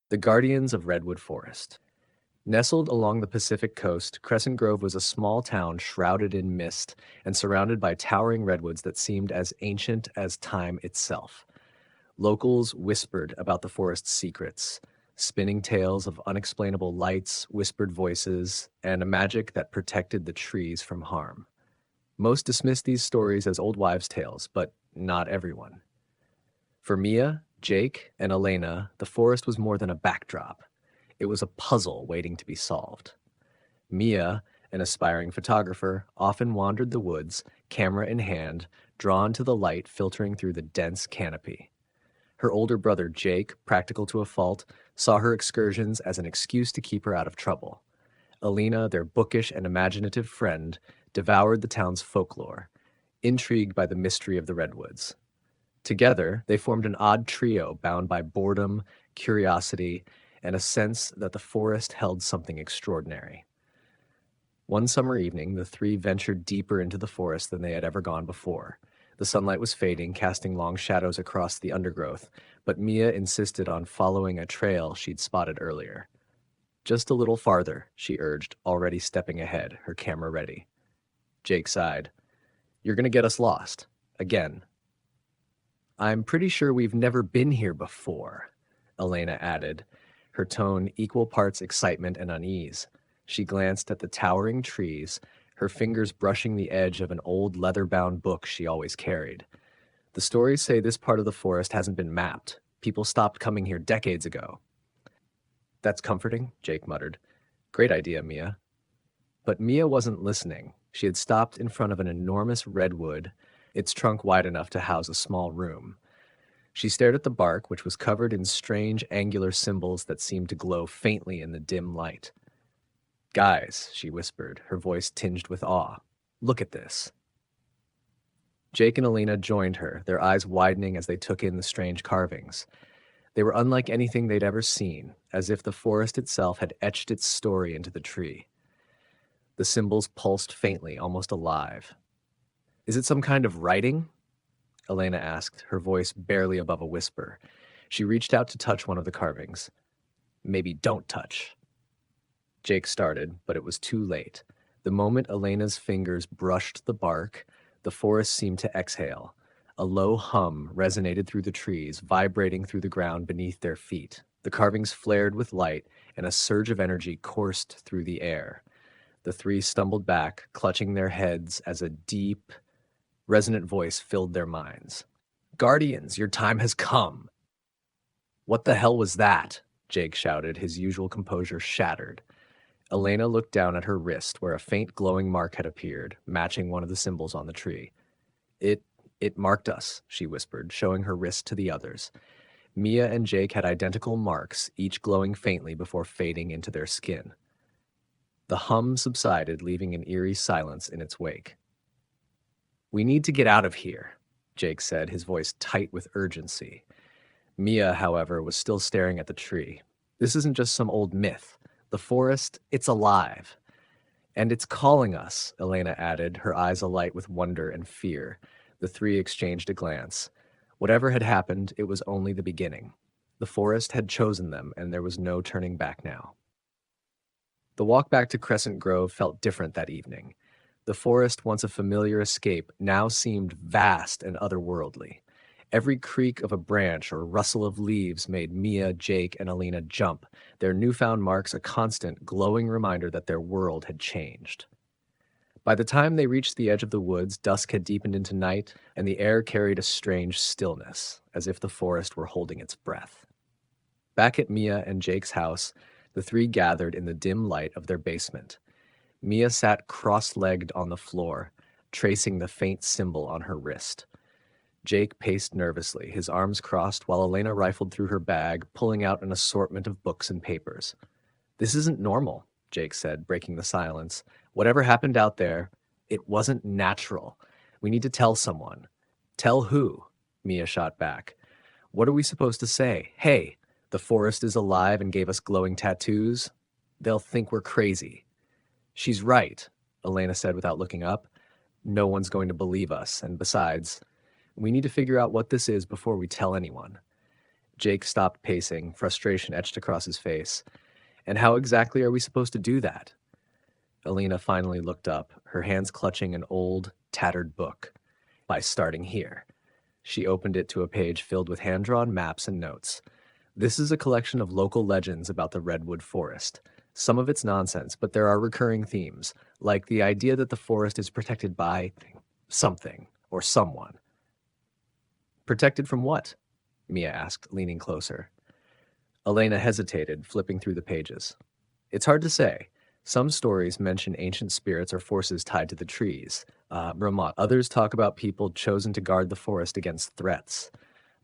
The Guardians of Redwood Forest. Nestled along the Pacific coast, Crescent Grove was a small town shrouded in mist and surrounded by towering redwoods that seemed as ancient as time itself. Locals whispered about the forest's secrets, spinning tales of unexplainable lights, whispered voices, and a magic that protected the trees from harm. Most dismissed these stories as old wives' tales, but not everyone. For Mia, Jake, and Elena, the forest was more than a backdrop. It was a puzzle waiting to be solved. Mia, an aspiring photographer, often wandered the woods, camera in hand, drawn to the light filtering through the dense canopy. Her older brother, Jake, practical to a fault, saw her excursions as an excuse to keep her out of trouble. Elena, their bookish and imaginative friend, devoured the town's folklore, intrigued by the mystery of the redwoods. Together, they formed an odd trio bound by boredom, curiosity, and a sense that the forest held something extraordinary. One summer evening, the three ventured deeper into the forest than they had ever gone before. The sunlight was fading, casting long shadows across the undergrowth, but Mia insisted on following a trail she'd spotted earlier. Just a little farther, she urged, already stepping ahead, her camera ready. Jake sighed. You're going to get us lost. Again. I'm pretty sure we've never been here before, Elena added, her tone equal parts excitement and unease. She glanced at the towering trees, her fingers brushing the edge of an old leather-bound book she always carried. The stories say this part of the forest hasn't been mapped. People stopped coming here decades ago. That's comforting, Jake muttered. Great idea, Mia. But Mia wasn't listening. She had stopped in front of an enormous redwood, its trunk wide enough to house a small room. She stared at the bark, which was covered in strange angular symbols that seemed to glow faintly in the dim light. Guys, she whispered, her voice tinged with awe. Look at this. Jake and Elena joined her, their eyes widening as they took in the strange carvings. They were unlike anything they'd ever seen, as if the forest itself had etched its story into the tree. The symbols pulsed faintly, almost alive. Is it some kind of writing? Elena asked, her voice barely above a whisper. She reached out to touch one of the carvings. Maybe don't touch. Jake started, but it was too late. The moment Elena's fingers brushed the bark, the forest seemed to exhale. A low hum resonated through the trees, vibrating through the ground beneath their feet. The carvings flared with light, and a surge of energy coursed through the air. The three stumbled back, clutching their heads as a deep, resonant voice filled their minds. Guardians, your time has come. What the hell was that? Jake shouted, his usual composure shattered. Elena looked down at her wrist, where a faint glowing mark had appeared, matching one of the symbols on the tree. It marked us, she whispered, showing her wrist to the others. Mia and Jake had identical marks, each glowing faintly before fading into their skin. The hum subsided, leaving an eerie silence in its wake. We need to get out of here, Jake said, his voice tight with urgency. Mia, however, was still staring at the tree. This isn't just some old myth. The forest, it's alive. And it's calling us, Elena added, her eyes alight with wonder and fear. The three exchanged a glance. Whatever had happened, it was only the beginning. The forest had chosen them, and there was no turning back now. The walk back to Crescent Grove felt different that evening. The forest, once a familiar escape, now seemed vast and otherworldly. Every creak of a branch or rustle of leaves made Mia, Jake, and Elena jump, their newfound marks a constant, glowing reminder that their world had changed. By the time they reached the edge of the woods, dusk had deepened into night, and the air carried a strange stillness, as if the forest were holding its breath. Back at Mia and Jake's house, the three gathered in the dim light of their basement. Mia sat cross-legged on the floor, tracing the faint symbol on her wrist. Jake paced nervously, his arms crossed, while Elena rifled through her bag, pulling out an assortment of books and papers. This isn't normal, Jake said, breaking the silence. Whatever happened out there, it wasn't natural. We need to tell someone. Tell who? Mia shot back. What are we supposed to say? Hey, the forest is alive and gave us glowing tattoos? They'll think we're crazy. She's right, Elena said without looking up. No one's going to believe us, and besides, we need to figure out what this is before we tell anyone. Jake stopped pacing, frustration etched across his face. And how exactly are we supposed to do that? Elena finally looked up, her hands clutching an old, tattered book. By starting here. She opened it to a page filled with hand-drawn maps and notes. This is a collection of local legends about the Redwood Forest. Some of it's nonsense, but there are recurring themes, like the idea that the forest is protected by something or someone. Protected from what? Mia asked, leaning closer. Elena hesitated, flipping through the pages. It's hard to say. Some stories mention ancient spirits or forces tied to the trees. Brahmat. Others talk about people chosen to guard the forest against threats,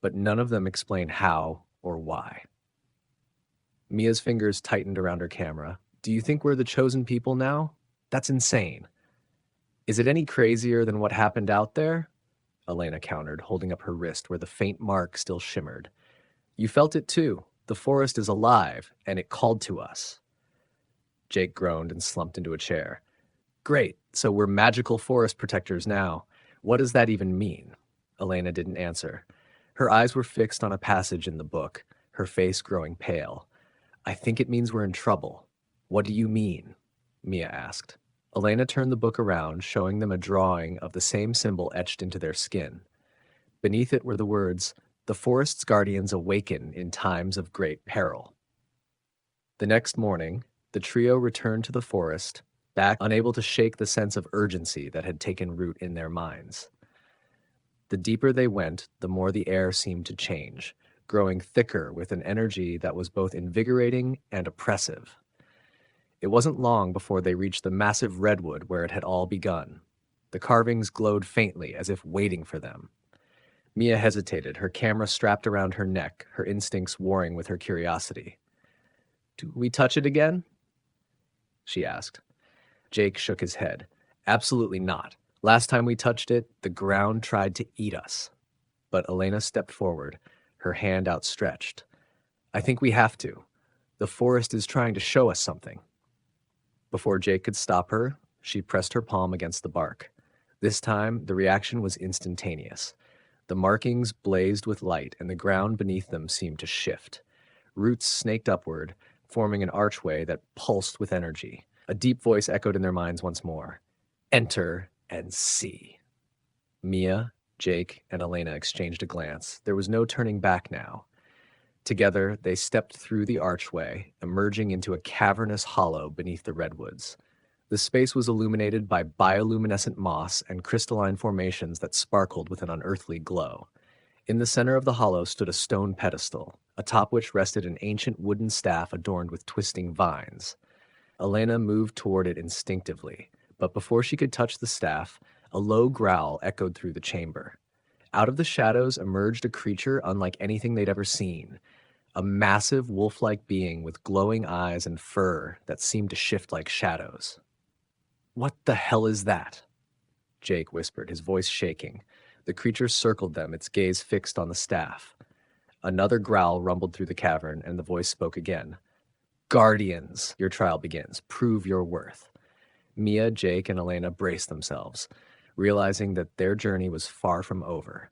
but none of them explain how or why. Mia's fingers tightened around her camera. Do you think we're the chosen people now? That's insane. Is it any crazier than what happened out there? Elena countered, holding up her wrist where the faint mark still shimmered. You felt it too. The forest is alive, and it called to us. Jake groaned and slumped into a chair. Great, so we're magical forest protectors now. What does that even mean? Elena didn't answer. Her eyes were fixed on a passage in the book, her face growing pale. I think it means we're in trouble. What do you mean? Mia asked. Elena turned the book around, showing them a drawing of the same symbol etched into their skin. Beneath it were the words, "The forest's guardians awaken in times of great peril." The next morning, the trio returned to the forest, back unable to shake the sense of urgency that had taken root in their minds. The deeper they went, the more the air seemed to change, growing thicker with an energy that was both invigorating and oppressive. It wasn't long before they reached the massive redwood where it had all begun. The carvings glowed faintly as if waiting for them. Mia hesitated, her camera strapped around her neck, her instincts warring with her curiosity. Do we touch it again? She asked. Jake shook his head. Absolutely not. Last time we touched it, the ground tried to eat us. But Elena stepped forward, her hand outstretched. I think we have to. The forest is trying to show us something. Before Jake could stop her, she pressed her palm against the bark. This time, the reaction was instantaneous. The markings blazed with light, and the ground beneath them seemed to shift. Roots snaked upward, forming an archway that pulsed with energy. A deep voice echoed in their minds once more. Enter and see. Mia, Jake, and Elena exchanged a glance. There was no turning back now. Together, they stepped through the archway, emerging into a cavernous hollow beneath the redwoods. The space was illuminated by bioluminescent moss and crystalline formations that sparkled with an unearthly glow. In the center of the hollow stood a stone pedestal, atop which rested an ancient wooden staff adorned with twisting vines. Elena moved toward it instinctively, but before she could touch the staff, a low growl echoed through the chamber. Out of the shadows emerged a creature unlike anything they'd ever seen, a massive wolf-like being with glowing eyes and fur that seemed to shift like shadows. What the hell is that? Jake whispered, his voice shaking. The creature circled them, its gaze fixed on the staff. Another growl rumbled through the cavern, and the voice spoke again. Guardians, your trial begins. Prove your worth. Mia, Jake, and Elena braced themselves, realizing that their journey was far from over.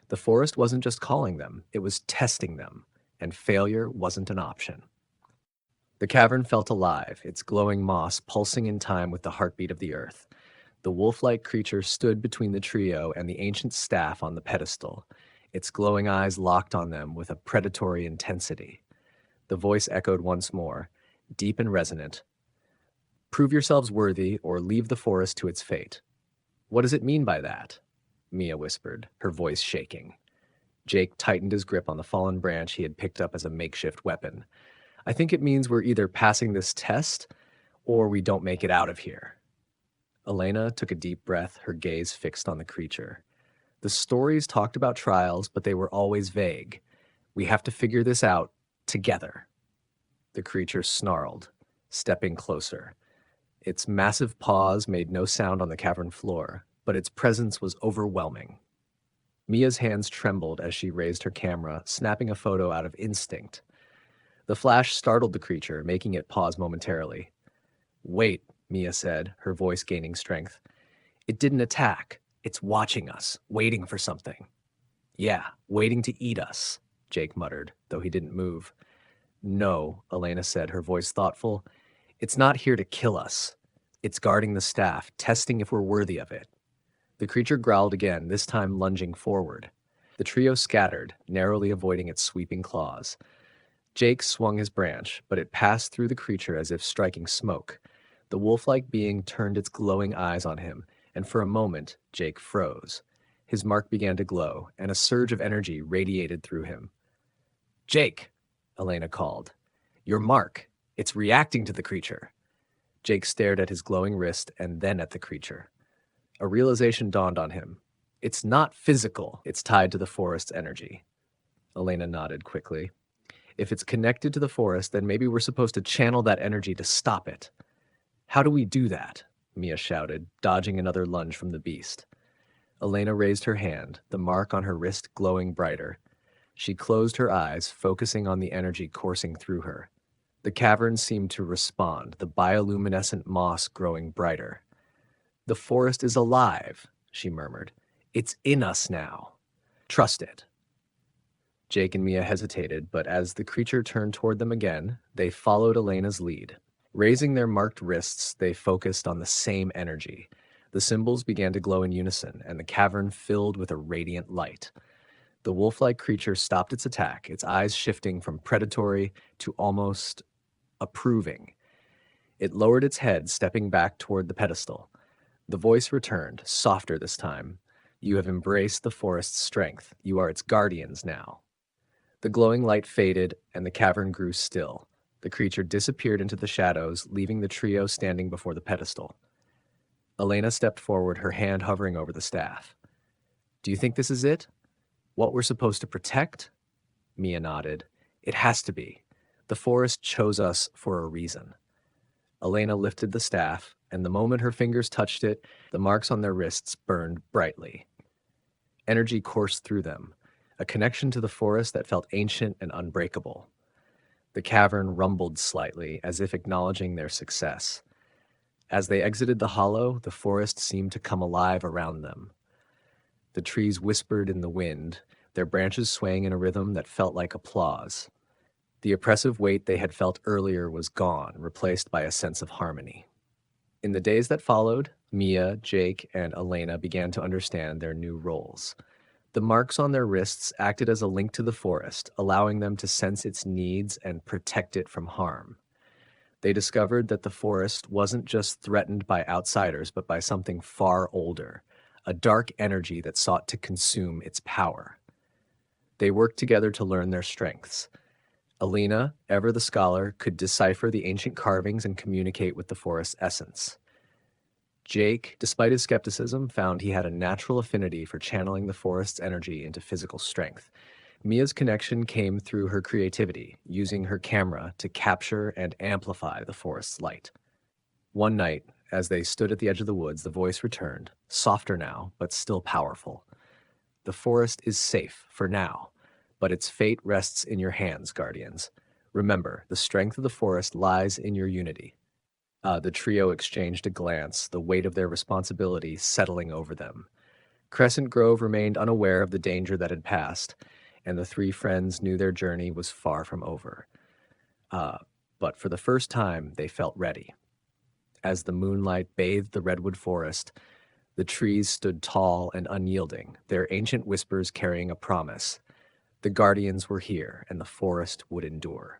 The forest wasn't just calling them, it was testing them, and failure wasn't an option. The cavern felt alive, its glowing moss pulsing in time with the heartbeat of the earth. The wolf-like creature stood between the trio and the ancient staff on the pedestal, its glowing eyes locked on them with a predatory intensity. The voice echoed once more, deep and resonant. Prove yourselves worthy or leave the forest to its fate. What does it mean by that? Mia whispered, her voice shaking. Jake tightened his grip on the fallen branch he had picked up as a makeshift weapon. I think it means we're either passing this test or we don't make it out of here. Elena took a deep breath, her gaze fixed on the creature. The stories talked about trials, but they were always vague. We have to figure this out together. The creature snarled, stepping closer. Its massive paws made no sound on the cavern floor, but its presence was overwhelming. Mia's hands trembled as she raised her camera, snapping a photo out of instinct. The flash startled the creature, making it pause momentarily. Wait, Mia said, her voice gaining strength. It didn't attack. It's watching us, waiting for something. Yeah, waiting to eat us. Jake muttered, though he didn't move. No, Elena said, her voice thoughtful. It's not here to kill us. It's guarding the staff, testing if we're worthy of it. The creature growled again, this time lunging forward. The trio scattered, narrowly avoiding its sweeping claws. Jake swung his branch, but it passed through the creature as if striking smoke. The wolf-like being turned its glowing eyes on him, and for a moment, Jake froze. His mark began to glow, and a surge of energy radiated through him. Jake, Elena called. Your mark. It's reacting to the creature. Jake stared at his glowing wrist and then at the creature. A realization dawned on him. It's not physical. It's tied to the forest's energy. Elena nodded quickly. If it's connected to the forest, then maybe we're supposed to channel that energy to stop it. How do we do that? Mia shouted, dodging another lunge from the beast. Elena raised her hand, the mark on her wrist glowing brighter. She closed her eyes, focusing on the energy coursing through her. The cavern seemed to respond, the bioluminescent moss growing brighter. The forest is alive, she murmured. It's in us now. Trust it. Jake and Mia hesitated, but as the creature turned toward them again, they followed Elena's lead. Raising their marked wrists, they focused on the same energy. The symbols began to glow in unison, and the cavern filled with a radiant light. The wolf-like creature stopped its attack, its eyes shifting from predatory to almost approving. It lowered its head, stepping back toward the pedestal. The voice returned, softer this time. You have embraced the forest's strength. You are its guardians now. The glowing light faded, and the cavern grew still. The creature disappeared into the shadows, leaving the trio standing before the pedestal. Elena stepped forward, her hand hovering over the staff. Do you think this is it? What we're supposed to protect? Mia nodded. It has to be. The forest chose us for a reason. Elena lifted the staff, and the moment her fingers touched it, the marks on their wrists burned brightly. Energy coursed through them, a connection to the forest that felt ancient and unbreakable. The cavern rumbled slightly, as if acknowledging their success. As they exited the hollow, the forest seemed to come alive around them. The trees whispered in the wind, their branches swaying in a rhythm that felt like applause. The oppressive weight they had felt earlier was gone, replaced by a sense of harmony. In the days that followed, Mia, Jake, and Elena began to understand their new roles. The marks on their wrists acted as a link to the forest, allowing them to sense its needs and protect it from harm. They discovered that the forest wasn't just threatened by outsiders, but by something far older, a dark energy that sought to consume its power. They worked together to learn their strengths. Elena, ever the scholar, could decipher the ancient carvings and communicate with the forest's essence. Jake, despite his skepticism, found he had a natural affinity for channeling the forest's energy into physical strength. Mia's connection came through her creativity, using her camera to capture and amplify the forest's light. One night, as they stood at the edge of the woods, the voice returned, softer now, but still powerful. The forest is safe for now, but its fate rests in your hands, guardians. Remember, the strength of the forest lies in your unity. The trio exchanged a glance, the weight of their responsibility settling over them. Crescent Grove remained unaware of the danger that had passed, and the three friends knew their journey was far from over. But for the first time, they felt ready. As the moonlight bathed the Redwood Forest, the trees stood tall and unyielding, their ancient whispers carrying a promise. The guardians were here, and the forest would endure.